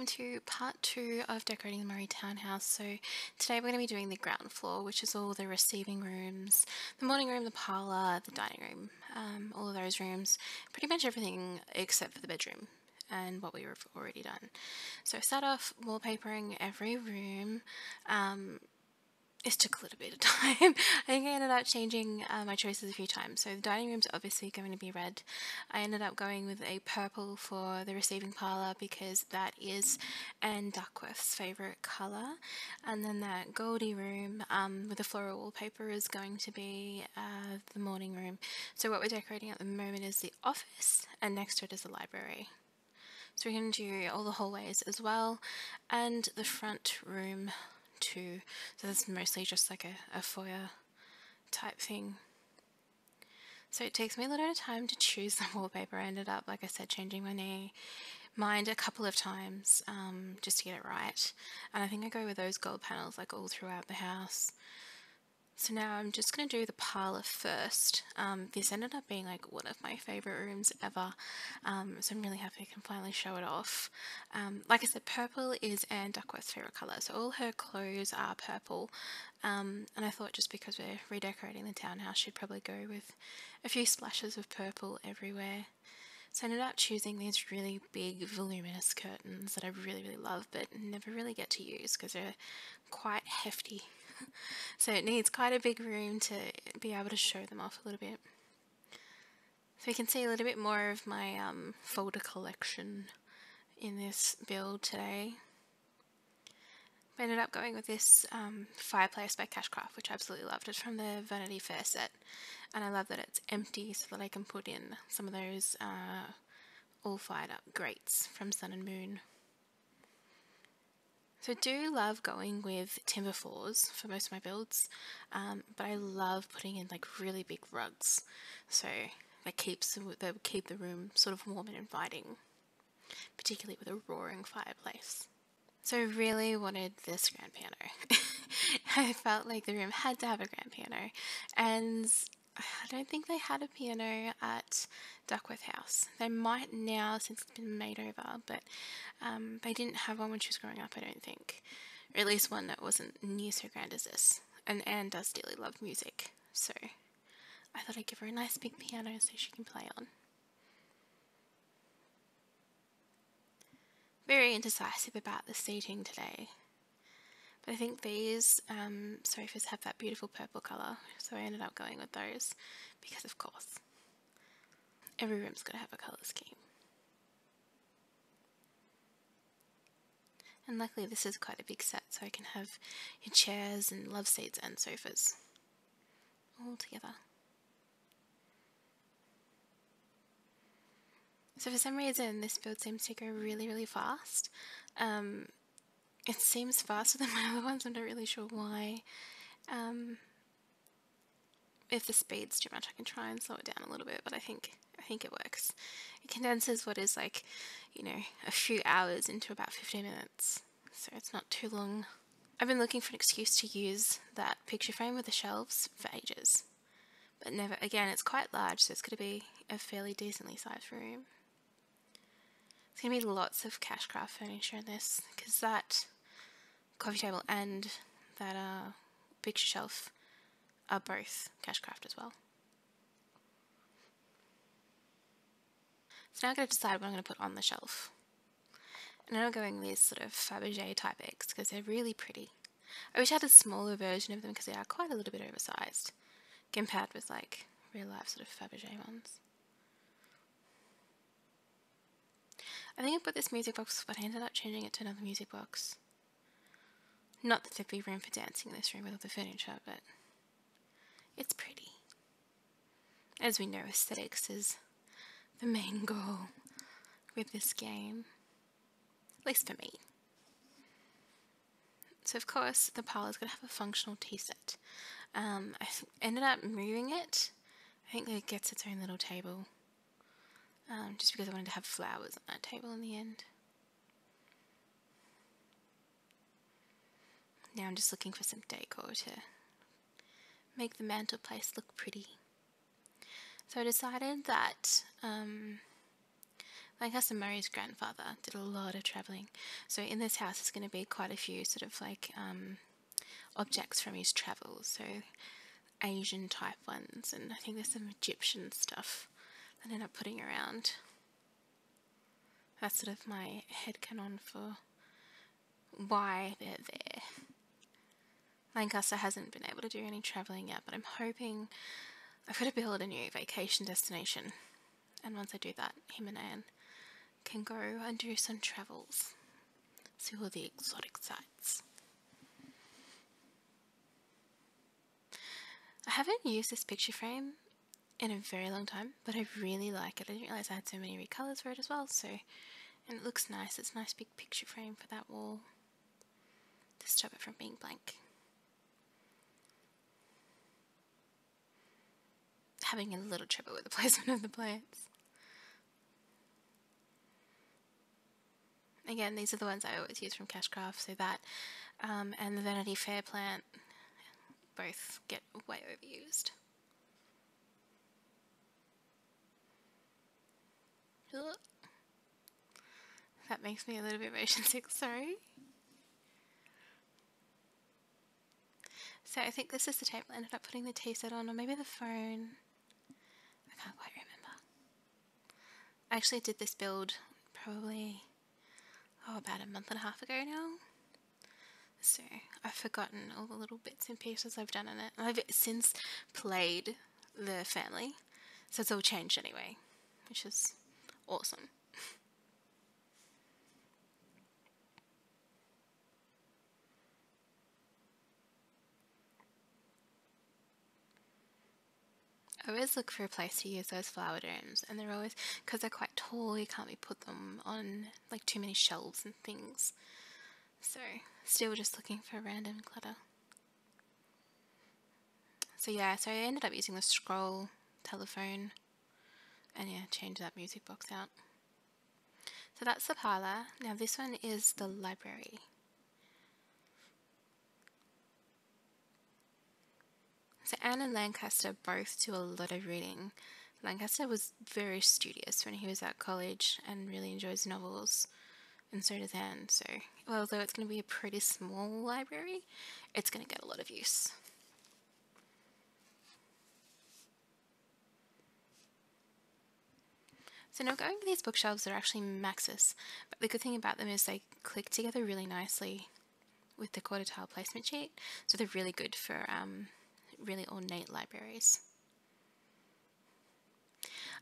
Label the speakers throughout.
Speaker 1: welcome to part 2 of decorating the Murray Townhouse. So today we're going to be doing the ground floor, which is all the receiving rooms, the morning room, the parlour, the dining room, all of those rooms, pretty much everything except for the bedroom and what we've already done. So I start off wallpapering every room. It took a little bit of time. I think I ended up changing my choices a few times. So the dining room's obviously going to be red. I ended up going with a purple for the receiving parlour because that is Anne Duckworth's favourite colour. And then that goldy room with the floral wallpaper is going to be the morning room. So what we're decorating at the moment is the office, and next to it is the library. So we're going to do all the hallways as well, and the front room too. So that's mostly just like a foyer type thing. So it takes me a little bit of time to choose the wallpaper. I ended up, like I said, changing my mind a couple of times just to get it right. And I think I go with those gold panels like all throughout the house. So now I'm just going to do the parlour first. This ended up being like one of my favourite rooms ever, so I'm really happy I can finally show it off. Like I said, purple is Anne Duckworth's favourite colour, so all her clothes are purple, and I thought just because we're redecorating the townhouse, she'd probably go with a few splashes of purple everywhere. So I ended up choosing these really big voluminous curtains that I really love but never really get to use because they're quite hefty. So it needs quite a big room to be able to show them off a little bit. So you can see a little bit more of my folder collection in this build today. I ended up going with this fireplace by Cashcraft, which I absolutely loved. It's from the Vanity Fair set, and I love that it's empty so that I can put in some of those all fired up grates from Sun and Moon. So I do love going with timber floors for most of my builds, but I love putting in like really big rugs, so that keep the room sort of warm and inviting, particularly with a roaring fireplace. So I really wanted this grand piano. I felt like the room had to have a grand piano, and I don't think they had a piano at Duckworth House. They might now since it's been made over, but they didn't have one when she was growing up, I don't think. Or at least one that wasn't near so grand as this. And Anne does dearly love music, so I thought I'd give her a nice big piano so she can play on. Very indecisive about the seating today. But I think these sofas have that beautiful purple colour, so I ended up going with those because, of course, every room's got to have a colour scheme. And luckily this is quite a big set, so I can have your chairs and love seats and sofas all together. So for some reason this build seems to go really fast. It seems faster than my other ones. I'm not really sure why. If the speed's too much, I can try and slow it down a little bit, but I think it works. It condenses what is like, you know, a few hours into about 15 minutes, so it's not too long. I've been looking for an excuse to use that picture frame with the shelves for ages, but never. Again, it's quite large, so it's going to be a fairly decently sized room. There's going to be lots of Cashcraft furniture in this, because that coffee table and that picture shelf are both Cashcraft as well. So now I've got to decide what I'm going to put on the shelf. And I'm going with these sort of Fabergé type eggs because they're really pretty. I wish I had a smaller version of them because they are quite a little bit oversized compared with like real life sort of Fabergé ones. I think I put this music box, but I ended up changing it to another music box. Not that there'd be room for dancing in this room with all the furniture, but it's pretty. As we know, aesthetics is the main goal with this game, at least for me. So of course the parlour's going to have a functional tea set. I ended up moving it. I think it gets its own little table, just because I wanted to have flowers on that table in the end. Now I'm just looking for some decor to make the mantelpiece look pretty. So I decided that Lancaster Murray's grandfather did a lot of travelling. So in this house is going to be quite a few sort of like objects from his travels. So Asian type ones, and I think there's some Egyptian stuff that I end up putting around. That's sort of my headcanon for why they're there. Lancaster hasn't been able to do any travelling yet, but I'm hoping I've got to build a new vacation destination. And once I do that, him and Anne can go and do some travels, see all the exotic sights. I haven't used this picture frame in a very long time, but I really like it. I didn't realise I had so many recolours for it as well, so, and it looks nice. It's a nice big picture frame for that wall to stop it from being blank. Having a little trouble with the placement of the plants. Again, these are the ones I always use from Cashcraft, so that and the Vanity Fair plant both get way overused. Ugh. That makes me a little bit motion sick, sorry. So I think this is the table I ended up putting the tea set on, or maybe the phone. I can't quite remember. I actually did this build probably, about a month and a half ago now. So I've forgotten all the little bits and pieces I've done in it. I've since played the family, so it's all changed anyway, which is awesome. I always look for a place to use those flower domes, and they're always, because they're quite tall, you can't put them on like too many shelves and things. So still just looking for random clutter. So yeah, so I ended up using the scroll telephone, and yeah, change that music box out. So that's the parlour. Now this one is the library. So Anne and Lancaster both do a lot of reading. Lancaster was very studious when he was at college and really enjoys novels, and so does Anne. So although it's going to be a pretty small library, it's going to get a lot of use. So now going with these bookshelves, they're actually Maxis, but the good thing about them is they click together really nicely with the quarter tile placement sheet, so they're really good for really ornate libraries.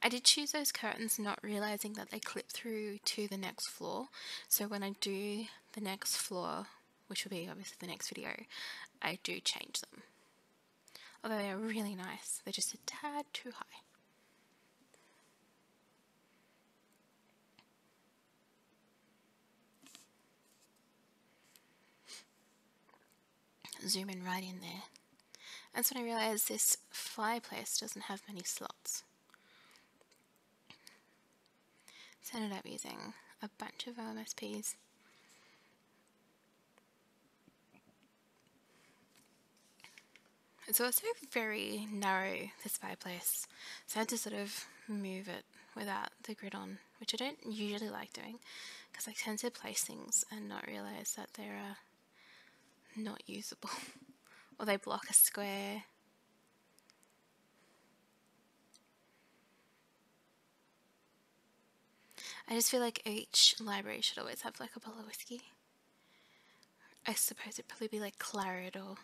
Speaker 1: I did choose those curtains not realising that they clip through to the next floor, so when I do the next floor, which will be obviously the next video, I do change them. Although they are really nice, they're just a tad too high. Zoom in right in there. That's when I realised this fireplace doesn't have many slots. So I ended up using a bunch of OMSPs. It's also very narrow, this fireplace, so I had to sort of move it without the grid on, which I don't usually like doing, because I tend to place things and not realise that they're not usable, or they block a square. I just feel like each library should always have like a bottle of whiskey. I suppose it'd probably be like claret or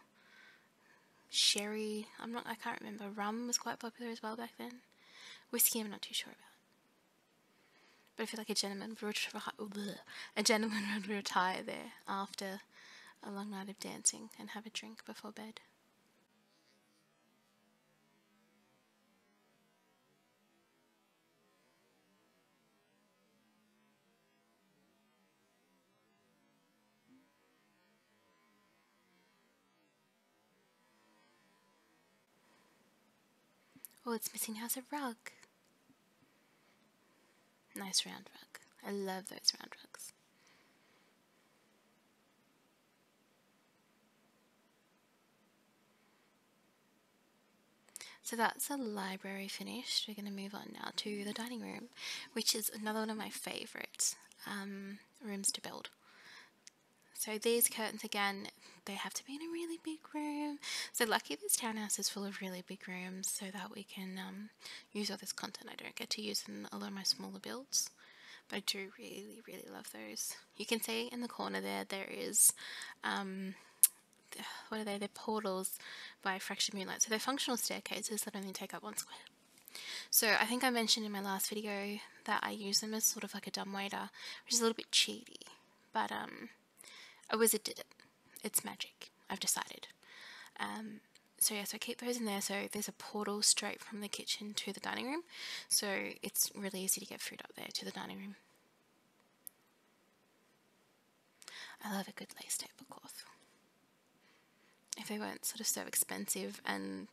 Speaker 1: sherry. I can't remember. Rum was quite popular as well back then. Whiskey I'm not too sure about. But I feel like a gentleman would retire there after a long night of dancing and have a drink before bed. All it's missing now is a rug. Nice round rug. I love those round rugs. So that's the library finished. We're going to move on now to the dining room, which is another one of my favourite rooms to build. So these curtains, again, they have to be in a really big room. So lucky this townhouse is full of really big rooms so that we can use all this content I don't get to use in a lot of my smaller builds. But I do really, really love those. You can see in the corner there is, what are they? They're portals by fractured moonlight. So they're functional staircases that only take up one square. So I think I mentioned in my last video that I use them as sort of like a dumbwaiter, which is a little bit cheaty. But a wizard did it. It's magic, I've decided. So I keep those in there. So there's a portal straight from the kitchen to the dining room. So it's really easy to get food up there to the dining room. I love a good lace tablecloth. If they weren't sort of so expensive and,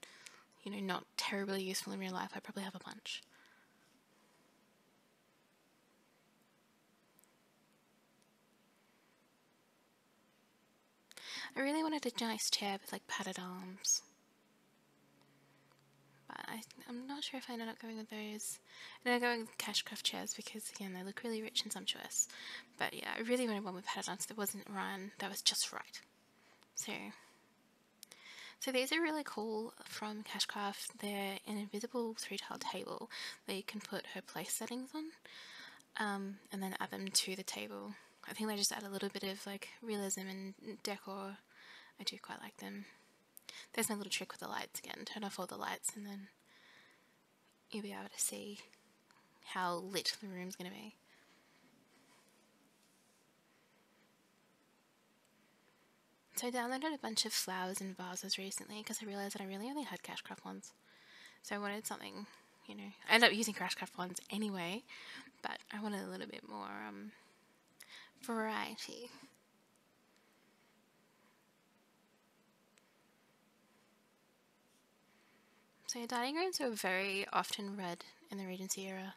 Speaker 1: you know, not terribly useful in real life, I'd probably have a bunch. I really wanted a nice chair with like padded arms. But I'm not sure if I ended up going with those. And I'm going with cashcraft chairs because, again, they look really rich and sumptuous. But yeah, I really wanted one with padded arms that wasn't run, that was just right. So these are really cool from Cashcraft. They're an invisible 3-tile table that you can put her place settings on, and then add them to the table. I think they just add a little bit of like realism and decor. I do quite like them. There's my little trick with the lights again. Turn off all the lights and then you'll be able to see how lit the room's going to be. So I downloaded a bunch of flowers and vases recently because I realised that I really only had Cashcraft ones. So I wanted something, you know, I ended up using Cashcraft ones anyway, but I wanted a little bit more variety. So dining rooms are very often red in the Regency era.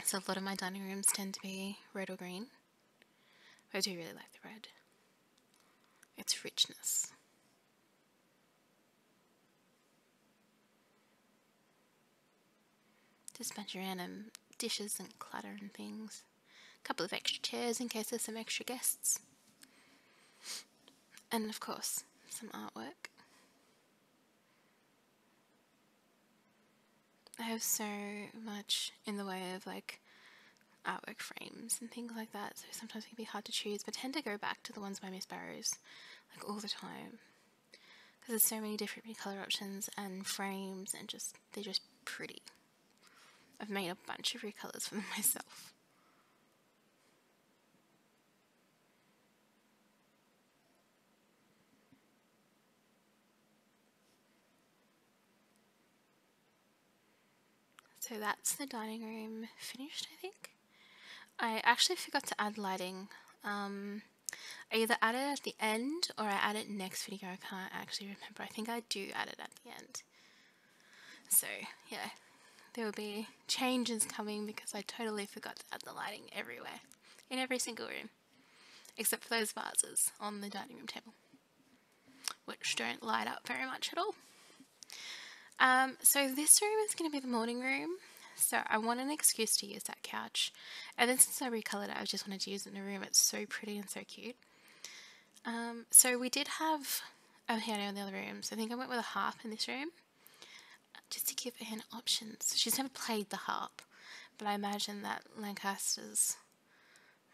Speaker 1: So a lot of my dining rooms tend to be red or green. I do really like the red. Its richness. Just a bunch of random dishes and clutter and things. A couple of extra chairs in case there's some extra guests. And of course, some artwork. I have so much in the way of like artwork frames and things like that, so sometimes it can be hard to choose, but I tend to go back to the ones by Miss Barrows like all the time because there's so many different colour options and frames and just they're just pretty. I've made a bunch of recolours for them myself. So that's the dining room finished, I think. I actually forgot to add lighting. I either add it at the end or I add it next video. I can't actually remember. I think I do add it at the end. So yeah, there will be changes coming because I totally forgot to add the lighting everywhere, in every single room, except for those vases on the dining room table, which don't light up very much at all. So this room is going to be the morning room. So I want an excuse to use that couch. And then since I recolored it, I just wanted to use it in a room. It's so pretty and so cute. So we did have a piano in the other rooms. I think I went with a harp in this room, just to give Anne options. She's never played the harp, but I imagine that Lancaster's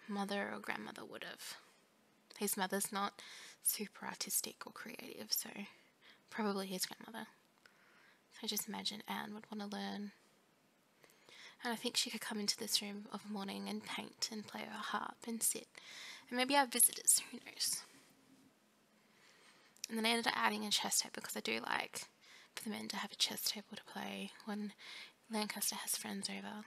Speaker 1: mother or grandmother would have. His mother's not super artistic or creative, so probably his grandmother. So I just imagine Anne would want to learn. And I think she could come into this room of a morning and paint and play her harp and sit. And maybe have visitors, who knows. And then I ended up adding a chess table because I do like for the men to have a chess table to play when Lancaster has friends over.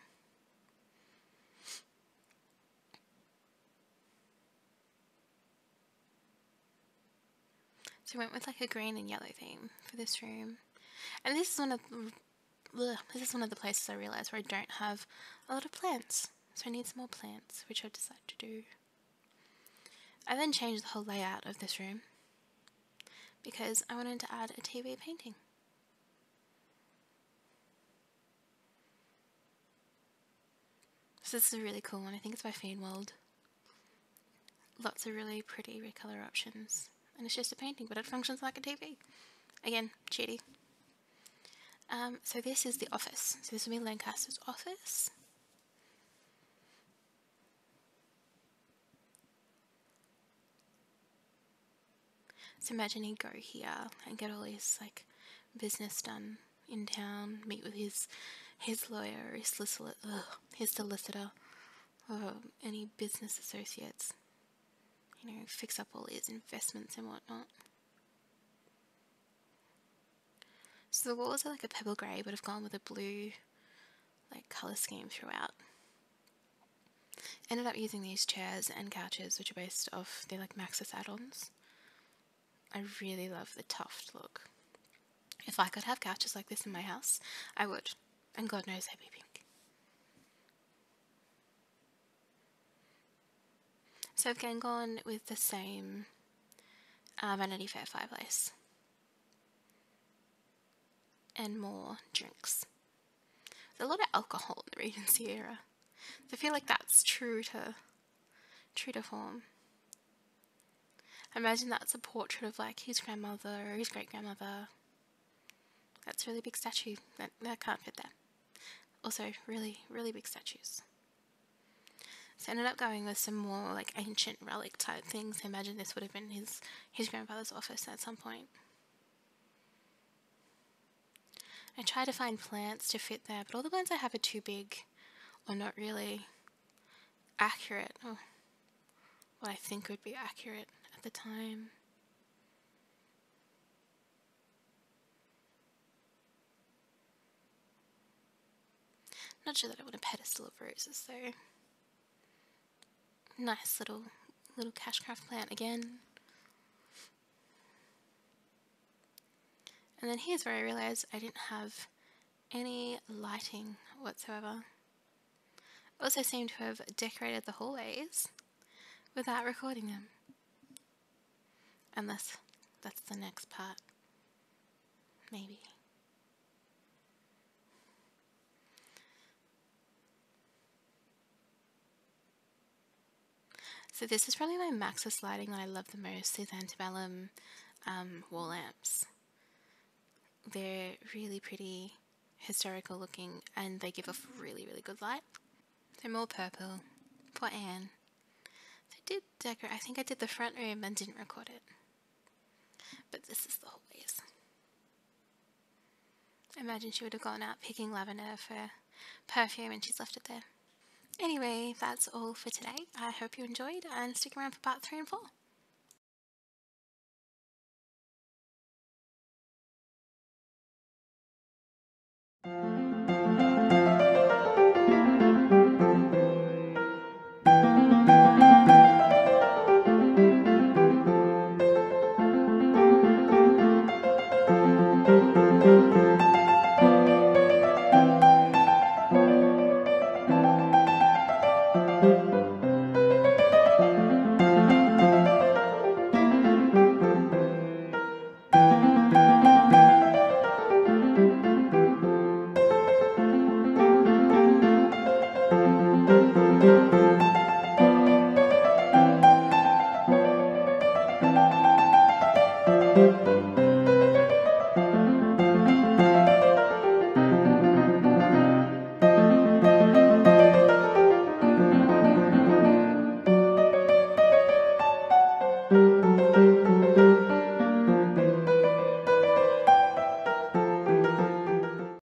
Speaker 1: So I went with like a green and yellow theme for this room. And this is one of the places I realised where I don't have a lot of plants. So I need some more plants, which I've decided to do. I then changed the whole layout of this room because I wanted to add a TV painting. So this is a really cool one. I think it's by World. Lots of really pretty red colour options. And it's just a painting, but it functions like a TV. Again, cheaty. So this is the office. So this will be Lancaster's office. So imagine he'd go here and get all his like business done in town, meet with his lawyer, his solicitor, or any business associates. You know, fix up all his investments and whatnot. So the walls are like a pebble grey, but have gone with a blue like colour scheme throughout. Ended up using these chairs and couches, which are based off, they're like Maxis add-ons. I really love the tuft look. If I could have couches like this in my house, I would. And God knows they'd be pink. So I've again gone with the same Vanity Fair fireplace. And more drinks. There's a lot of alcohol in the Regency era. So I feel like that's true to form. Imagine that's a portrait of like his grandmother or his great grandmother. That's a really big statue. That can't fit there. Also, really, really big statues. So I ended up going with some more like ancient relic type things. I imagine this would have been his grandfather's office at some point. I tried to find plants to fit there, but all the plants I have are too big or not really accurate, or what I think would be accurate at the time. Not sure that I want a pedestal of roses though. Nice little cashcraft plant again. And then here's where I realised I didn't have any lighting whatsoever. I also seem to have decorated the hallways without recording them. Unless that's the next part. Maybe. So this is probably my Maxis lighting that I love the most, these antebellum wall lamps. They're really pretty, historical looking, and they give off really, really good light. They're more purple. Poor Anne. So I did decorate, I think I did the front room and didn't record it. But this is the hallways. I imagine she would have gone out picking lavender for perfume and she's left it there. Anyway, that's all for today. I hope you enjoyed and stick around for part 3 and 4.